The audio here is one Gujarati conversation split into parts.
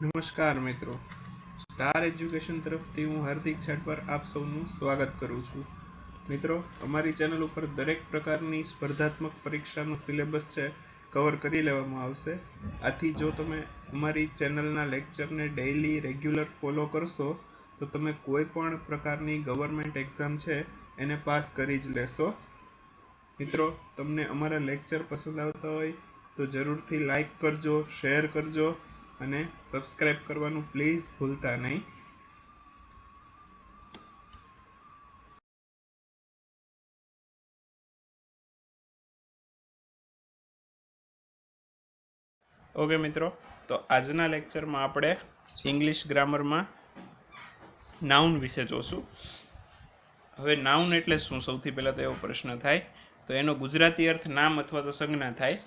નમસ્કાર મિત્રો, સ્ટાર એજ્યુકેશન તરફથી હું હાર્દિક છાટવાર આપ સૌનું સ્વાગત કરું છું. મિત્રો, અમારી ચેનલ ઉપર દરેક પ્રકારની સ્પર્ધાત્મક પરીક્ષાનો સિલેબસ છે કવર કરી લેવામાં આવશે. આથી જો તમે અમારી ચેનલના લેક્ચરને ડેઇલી રેગ્યુલર ફોલો કરશો તો તમે કોઈ પણ પ્રકારની ગવર્મેન્ટ એક્ઝામ છે એને પાસ કરી જ લેશો. મિત્રો, તમને અમારા લેક્ચર પસંદ આવતા હોય તો જરૂરથી લાઈક કરજો, શેર કરજો અને સબસ્ક્રાઇબ કરવાનું પ્લીઝ ભૂલતા નહીં. ઓકે મિત્રો, તો આજના લેક્ચરમાં આપણે ઇંગ્લિશ ગ્રામરમાં નાઉન વિશે જોશું. હવે નાઉન એટલે શું? સૌથી પહેલાં તો એવો પ્રશ્ન થાય તો એનો ગુજરાતી અર્થ નામ અથવા તો સંજ્ઞા થાય.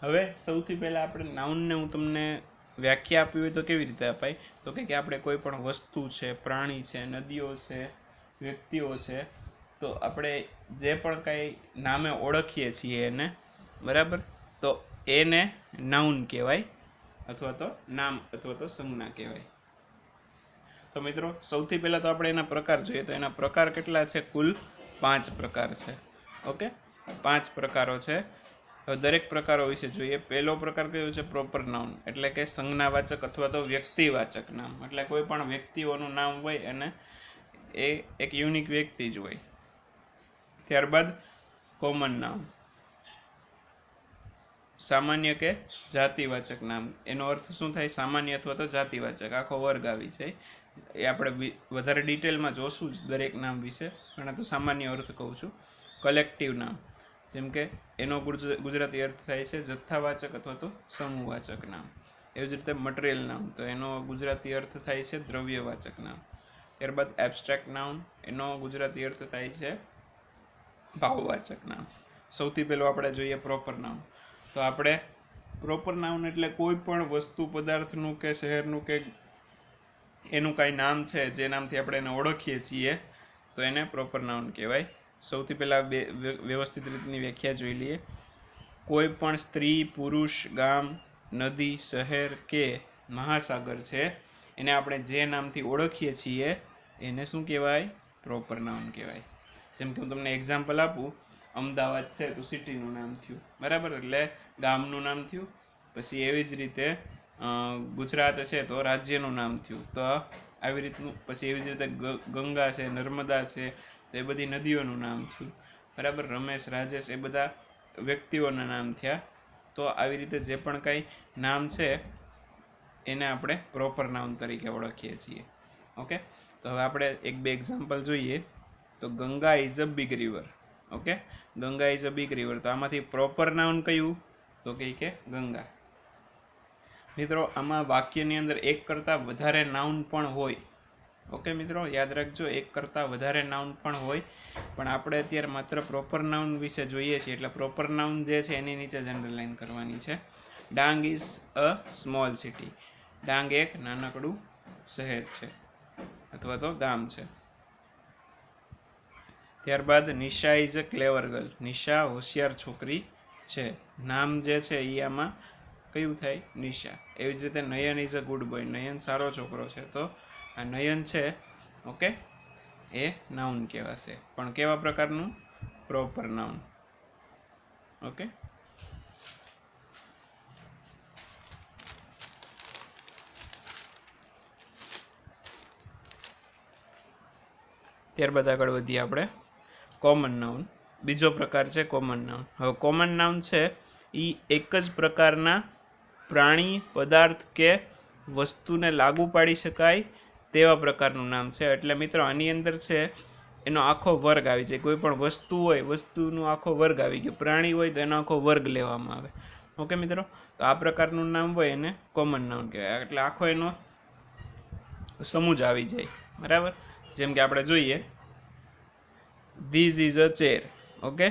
હવે સૌથી પહેલાં આપણે નાઉનને હું તમને વ્યાખ્યા આપવી હોય તો કેવી રીતે અપાય? તો કે આપણે કોઈ પણ વસ્તુ છે, પ્રાણી છે, નદીઓ છે, વ્યક્તિઓ છે, તો આપણે જે પણ કાંઈ નામે ઓળખીએ છીએ એને, બરાબર, તો એને નાઉન કહેવાય અથવા તો નામ અથવા તો સંજ્ઞા કહેવાય. તો મિત્રો, સૌથી પહેલાં તો આપણે એના પ્રકાર જોઈએ. તો એના પ્રકાર કેટલા છે? કુલ 5 પ્રકાર છે. ઓકે, 5 પ્રકારો છે. હવે દરેક પ્રકારો વિશે જોઈએ. પહેલો પ્રકાર કયો છે? પ્રોપર નાઉન, એટલે કે સંજ્ઞાવાચક અથવા તો વ્યક્તિવાચક નામ. એટલે કોઈ પણ વ્યક્તિઓનું નામ હોય અને એ એક યુનિક વ્યક્તિ જ હોય. ત્યારબાદ કોમન નાઉન, સામાન્ય કે જાતિવાચક નામ. એનો અર્થ શું થાય? સામાન્ય અથવા તો જાતિવાચક, આખો વર્ગ આવી જાય. એ આપણે વધારે ડિટેલમાં જોશું જ દરેક નામ વિશે, પણ આ તો સામાન્ય અર્થ કહું છું. કલેક્ટિવ નામ, જેમ કે એનો ગુજરાતી અર્થ થાય છે જથ્થાવાચક અથવા તો સમૂહવાચક નામ. એવી જ રીતે મટીરિયલ નામ, તો એનો ગુજરાતી અર્થ થાય છે દ્રવ્યવાચક નામ. ત્યારબાદ એબ્સ્ટ્રેક્ટ નાઉન, એનો ગુજરાતી અર્થ થાય છે ભાવવાચક નામ. સૌથી પહેલું આપણે જોઈએ પ્રોપર નાઉન. તો આપણે પ્રોપર નાઉન એટલે કોઈ પણ વસ્તુ, પદાર્થનું કે શહેરનું કે એનું કાંઈ નામ છે જે નામથી આપણે એને ઓળખીએ છીએ તો એને પ્રોપર નાઉન કહેવાય. સૌથી પહેલાં વ્યવસ્થિત રીતની વ્યાખ્યા જોઈ લઈએ. કોઈ પણ સ્ત્રી, પુરુષ, ગામ, નદી, શહેર કે મહાસાગર છે એને આપણે જે નામથી ઓળખીએ છીએ એને શું કહેવાય? પ્રોપર નાઉન કહેવાય. જેમ કે હું તમને એક્ઝામ્પલ આપું, અમદાવાદ છે તો સિટીનું નામ થયું, બરાબર, એટલે ગામનું નામ થયું. પછી એવી જ રીતે ગુજરાત છે તો રાજ્યનું નામ થયું. તો આવી રીતનું. પછી એવી જ રીતે ગંગા છે, નર્મદા છે, તો એ બધી નદીઓનું નામ થયું, બરાબર. રમેશ, રાજેશ, એ બધા વ્યક્તિઓના નામ થયા. તો આવી રીતે જે પણ કાંઈ નામ છે એને આપણે પ્રોપર નાઉન તરીકે ઓળખીએ છીએ. ઓકે, તો હવે આપણે 1-2 એક્ઝામ્પલ જોઈએ. તો Ganga is a big river. Okay, Ganga is a big river. તો આમાંથી પ્રોપર નાઉન કયું? તો કે ગંગા. મિત્રો, આમાં વાક્યની અંદર એક કરતાં વધારે નાઉન પણ હોય. ઓકે મિત્રો, યાદ રાખજો, એક કરતાં વધારે નાઉન પણ હોય. પણ આપણે અત્યારે માત્ર પ્રોપર નાઉન વિશે જોઈએ છીએ, એટલે પ્રોપર નાઉન જે છે એની નીચે જ અંડરલાઈન કરવાની છે. Dang is a small city. Dang એક નાનકડું શહેર છે અથવા તો ગામ છે. ત્યારબાદ Nisha is a clever girl. Nisha હોશિયાર છોકરી છે. નામ જે છે એ આમાં કયું થાય? નિશા. એવી જ રીતે નયન ઇઝ અ ગુડ બોય. નયન સારો છોકરો છે. તો આ નયન છે, ઓકે, એ નાઉન કહેવાશે. પણ કેવા પ્રકારનું? Proper noun. ઓકે, ત્યારબાદ આગળ વધીએ આપણે. કોમન નાઉન, બીજો પ્રકાર છે કોમન નાઉન. હવે કોમન નાઉન છે એ એક જ પ્રકારના પ્રાણી, પદાર્થ કે વસ્તુને લાગુ પાડી શકાય તેવા પ્રકારનું નામ છે. એટલે મિત્રો, આની અંદર છે એનો આખો વર્ગ આવી જાય. કોઈ પણ વસ્તુ હોય, વસ્તુનો આખો વર્ગ આવી ગયો. પ્રાણી હોય તો એનો આખો વર્ગ લેવામાં આવે. ઓકે મિત્રો, તો આ પ્રકારનું નામ હોય એને કોમન નાઉન કહેવાય. એટલે આખો એનો સમૂહ જ આવી જાય, બરાબર. જેમ કે આપણે જોઈએ, this is a chair. Okay,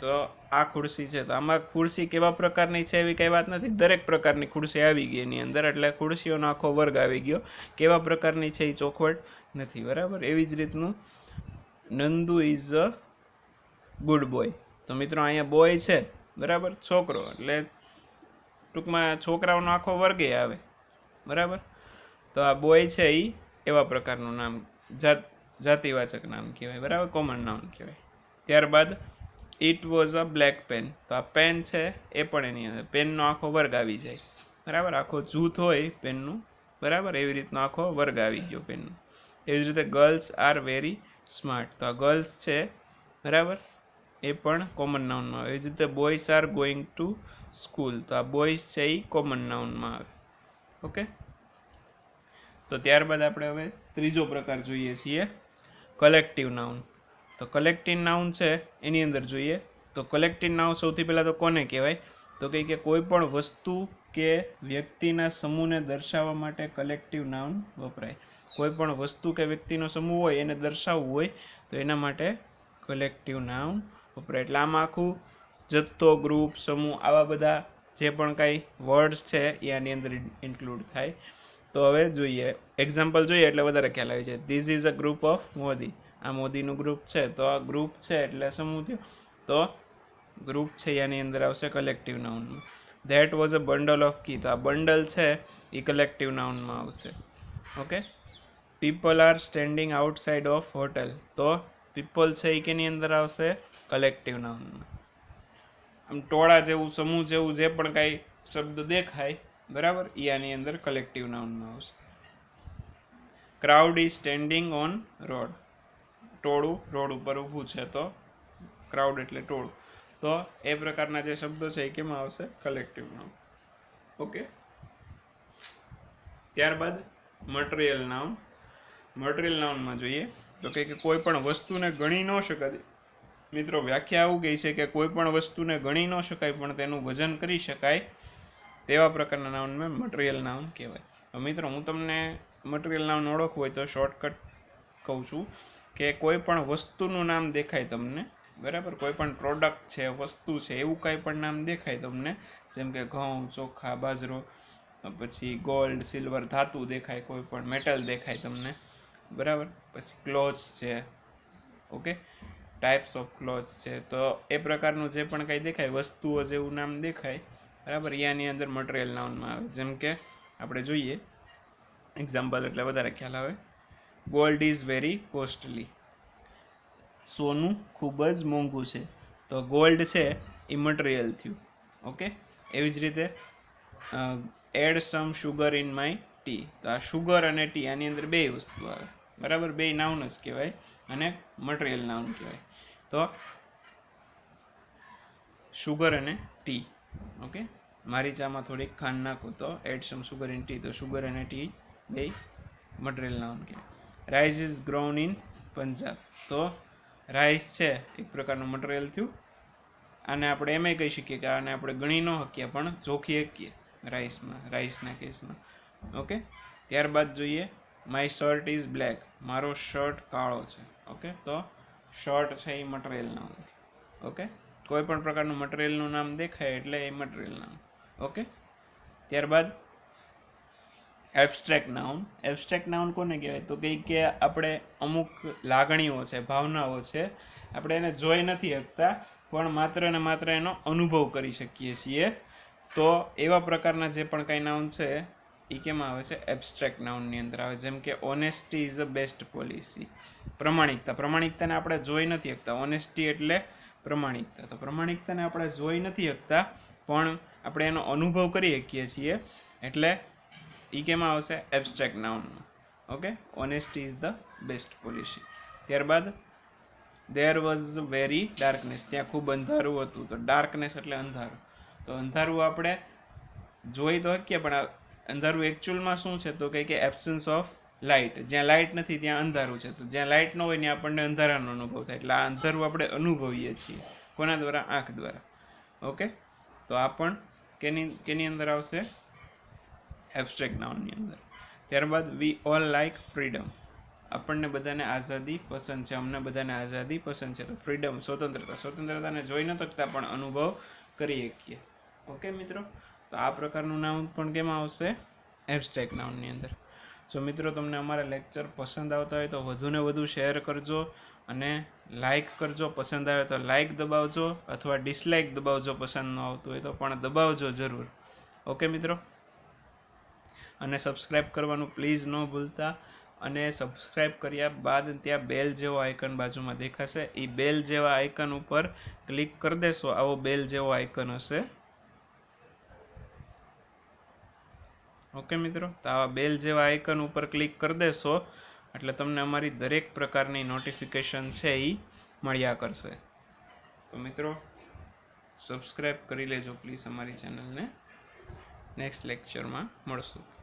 તો આ ખુરશી છે. તો આમાં ખુરશી કેવા પ્રકારની છે એવી કઈ વાત નથી. દરેક પ્રકારની ખુરશી આવી ગઈ એની અંદર, એટલે ખુરશીઓનો આખો વર્ગ આવી ગયો. કેવા પ્રકારની છે એ ચોખવટ નથી, બરાબર. એવી જ રીતનું Nandu is a good boy. તો મિત્રો, અહીંયા બોય છે, બરાબર, છોકરો, એટલે ટૂંકમાં છોકરાઓનો આખો વર્ગે આવે, બરાબર. તો આ બોય છે એ એવા પ્રકારનું નામ જાતિવાચક નામ કહેવાય, બરાબર, કોમન નાઉન કહેવાય. ત્યારબાદ it was a black pen, તો આ પેન છે એ પણ એની અંદર પેનનો આખો વર્ગ આવી જાય, બરાબર, આખો જૂથ હોય પેનનું, બરાબર, એવી રીતનો આખો વર્ગ આવી ગયો પેનનો. એવી જ રીતે ગર્લ્સ આર વેરી સ્માર્ટ, તો આ ગર્લ્સ છે, બરાબર, એ પણ કોમન નાઉનમાં આવે. એવી જ રીતે boys are going to school, તો આ બોયસ છે એ કોમન નાઉનમાં આવે. ઓકે, તો ત્યારબાદ આપણે હવે ત્રીજો પ્રકાર જોઈએ છીએ કલેક્ટિવ નાઉન. તો કલેક્ટિવ નાઉન છે એની અંદર જોઈએ તો કલેક્ટિવ નાઉન સૌથી પહેલાં તો કોને કહેવાય, તો કે કોઈ પણ વસ્તુ કે વ્યક્તિના સમૂહને દર્શાવવા માટે કલેક્ટિવ નાઉન વપરાય. કોઈ પણ વસ્તુ કે વ્યક્તિનો સમૂહ હોય એને દર્શાવવું હોય તો એના માટે કલેક્ટિવ નાઉન વપરાય. એટલે આમાં આખું જથ્થો, ગ્રુપ, સમૂહ, આવા બધા જે પણ કાંઈ વર્ડ્સ છે એ આની અંદર ઇન્ક્લુડ થાય. તો હવે જોઈએ એક્ઝામ્પલ જોઈએ એટલે વધારે ખ્યાલ આવી જાય. This is a group of Modi, આ મોદીનું ગ્રુપ છે, તો આ ગ્રુપ છે એટલે સમૂહ થયો, તો ગ્રુપ છે એની અંદર આવશે કલેક્ટિવ નાઉનમાં. That was a bundle of key, તો આ બંડલ છે એ કલેક્ટિવ નાઉનમાં આવશે. Okay, people are standing outside of hotel, તો પીપલ છે એ કેની અંદર આવશે કલેક્ટિવ નાઉનમાં. આમ ટોળા જેવું, સમૂહ જેવું જે પણ કાંઈ શબ્દ દેખાય, બરાબર, એ આની અંદર કલેક્ટિવ નાઉનમાં આવશે. Crowd is standing on road, ટોળું રોડ ઉપર ઊભું છે, તો ક્રાઉડ એટલે ટોળું, તો એ પ્રકારના જે શબ્દો છે એ કેમાં આવશે કલેક્ટિવ નાઉન. ઓકે, ત્યારબાદ મટીરિયલ નાઉન. મટીરિયલ નાઉનમાં જોઈએ તો કે કોઈ પણ વસ્તુને ગણી ન શકાય. મિત્રો, વ્યાખ્યા આવું કહે છે કે કોઈ પણ વસ્તુને ગણી ન શકાય પણ તેનું વજન કરી શકાય તેવા પ્રકારના નાઉનને મટીરિયલ નાઉન કહેવાય. મિત્રો, હું તમને મટીરિયલ નાઉન ઓળખવું હોય તો શોર્ટકટ કહું છું કે કોઈ પણ વસ્તુનું નામ દેખાય તમને, બરાબર, કોઈ પણ પ્રોડક્ટ છે, વસ્તુ છે, એવું કાંઈ પણ નામ દેખાય તમને, જેમ કે ઘઉં, ચોખા, બાજરો, પછી ગોલ્ડ, સિલ્વર, ધાતુ દેખાય, કોઈ પણ મેટલ દેખાય તમને, બરાબર, પછી ક્લોથ્સ છે, ઓકે, ટાઈપ્સ ઓફ ક્લોથ્સ છે, તો એ પ્રકારનું જે પણ કાંઈ દેખાય, વસ્તુઓ જેવું નામ દેખાય, બરાબર, એની અંદર મટીરિયલ નાઉનમાં આવે. જેમ કે આપણે જોઈએ એક્ઝામ્પલ એટલે વધારે ખ્યાલ આવે. ગોલ્ડ ઇઝ વેરી કોસ્ટલી, સોનું ખૂબ જ મોંઘું છે, તો ગોલ્ડ છે એ મટીરિયલ થયું. ઓકે, એવી જ રીતે add some sugar in my tea, તો આ શુગર અને ટી આની અંદર બે વસ્તુ આવે, બરાબર, બે નાઉન જ કહેવાય અને મટીરિયલ નાઉન કહેવાય. તો શુગર અને ટી, ઓકે, મારી ચામાં થોડીક ખાંડ નાખો તો add some sugar in tea, તો શુગર અને ટી બે મટીરિયલ નાઉન કહેવાય. Rice is grown in Punjab, તો રાઈસ છે એક પ્રકારનું મટીરિયલ થયું. આને આપણે એમ કહી શકીએ કે આને આપણે ગણી ન શકીએ પણ જોખી શકીએ રાઈસના કેસમાં. ઓકે, ત્યારબાદ જોઈએ માય શર્ટ ઇઝ બ્લેક, મારો શર્ટ કાળો છે. ઓકે, તો શર્ટ છે એ મટીરિયલ નાઉન. ઓકે, કોઈ પણ પ્રકારનું મટીરિયલનું નામ દેખાય એટલે એ મટીરિયલ નાઉન. ઓકે, ત્યારબાદ એબ્સ્ટ્રેક્ટ નાઉન. એબ્સ્ટ્રેક્ટ નાઉન કોને કહેવાય, તો કે આપણે અમુક લાગણીઓ છે, ભાવનાઓ છે, આપણે એને જોઈ નથી શકતા પણ માત્ર ને માત્ર એનો અનુભવ કરી શકીએ છીએ. તો એવા પ્રકારના જે પણ કાંઈ નાઉન છે એ કેમાં આવે છે એબ્સ્ટ્રેક્ટ નાઉનની અંદર આવે. જેમ કે honesty is a best policy, પ્રમાણિકતાને આપણે જોઈ નથી શકતા. ઓનેસ્ટી એટલે પ્રમાણિકતા, તો પ્રમાણિકતાને આપણે જોઈ નથી શકતા પણ આપણે એનો અનુભવ કરી શકીએ છીએ, એટલે એ કેમાં આવશે એબ્સ્ટ્રેક્ટ નાઉનમાં. Okay, honesty is the best policy. ત્યારબાદ દેર વોઝ વેરી ડાર્કનેસ, ત્યાં ખૂબ અંધારું હતું, તો ડાર્કનેસ એટલે અંધારું, તો અંધારું આપણે જોઈ તો શકીએ પણ અંધારું એકચ્યુઅલમાં શું છે, તો કે એબ્સન્સ ઓફ લાઇટ, જ્યાં લાઇટ નથી ત્યાં અંધારું છે, તો જ્યાં લાઇટ ન હોય ત્યાં આપણને અંધારાનો અનુભવ થાય, એટલે આ અંધારું આપણે અનુભવીએ છીએ કોના દ્વારા, આંખ દ્વારા. ઓકે, તો આ પણ કેની અંદર આવશે એબ્સ્ટ્રેક્ટ નાઉનની અંદર. ત્યારબાદ વી ઓલ લાઇક ફ્રીડમ, આપણને બધાને આઝાદી પસંદ છે, અમને બધાને આઝાદી પસંદ છે, તો ફ્રીડમ સ્વતંત્રતાને જોઈ ન શકતા પણ અનુભવ કરી શકીએ. ઓકે મિત્રો, તો આ પ્રકારનું નાઉન પણ કેમાં આવશે એબ્સ્ટ્રેક્ટ નાઉનની અંદર. જો મિત્રો તમને અમારા લેક્ચર પસંદ આવતા હોય તો વધુને વધુ શેર કરજો અને લાઇક કરજો. પસંદ આવે તો લાઇક દબાવજો અથવા ડિસલાઇક દબાવજો, પસંદ ન આવતું હોય તો પણ દબાવજો જરૂર. ઓકે મિત્રો, અને સબસ્ક્રાઈબ કરવાનું પ્લીઝ ન ભૂલતા. અને સબસ્ક્રાઈબ કર્યા બાદ ત્યાં બેલ જેવો આઇકન બાજુમાં દેખાશે, એ બેલ જેવા આઇકન ઉપર ક્લિક કરી દેશો. આવો બેલ જેવો આઇકન હશે. ઓકે મિત્રો, તો આવા બેલ જેવા આઇકન ઉપર ક્લિક કરી દેશો એટલે તમને અમારી દરેક પ્રકારની નોટિફિકેશન છે એ મળ્યા કરશે. તો મિત્રો, સબસ્ક્રાઈબ કરી લેજો પ્લીઝ અમારી ચેનલને. નેક્સ્ટ લેક્ચરમાં મળશું.